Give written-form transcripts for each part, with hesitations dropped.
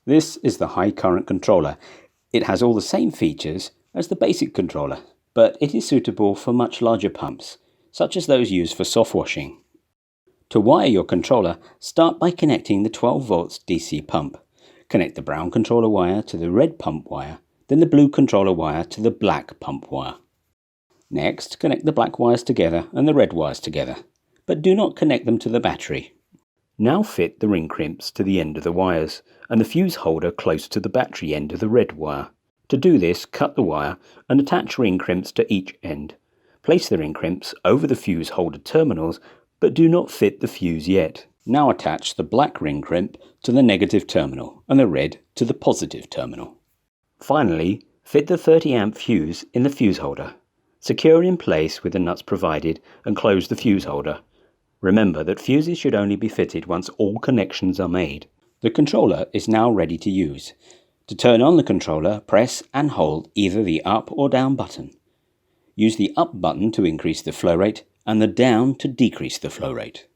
This is the high current controller. It has all the same features as the basic controller, but it is suitable for much larger pumps, such as those used for soft washing. To wire your controller, start by connecting the 12 volts DC pump. Connect the brown controller wire to the red pump wire, then the blue controller wire to the black pump wire. Next, connect the black wires together and the red wires together, but do not connect them to the battery. Now fit the ring crimps to the end of the wires and the fuse holder close to the battery end of the red wire. To do this, cut the wire and attach ring crimps to each end. Place the ring crimps over the fuse holder terminals, but do not fit the fuse yet. Now attach the black ring crimp to the negative terminal and the red to the positive terminal. Finally, fit the 30 amp fuse in the fuse holder. Secure in place with the nuts provided and close the fuse holder. Remember that fuses should only be fitted once all connections are made. The controller is now ready to use. To turn on the controller, press and hold either the up or down button. Use the up button to increase the flow rate and the down to decrease the flow rate.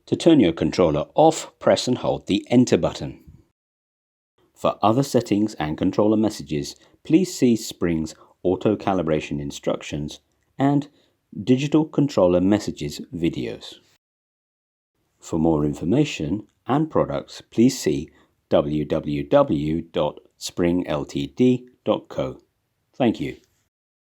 To turn your controller off, press and hold the enter button. For other settings and controller messages, please see Spring's auto calibration instructions and digital controller messages videos. For more information and products, please see www.springltd.co. Thank you.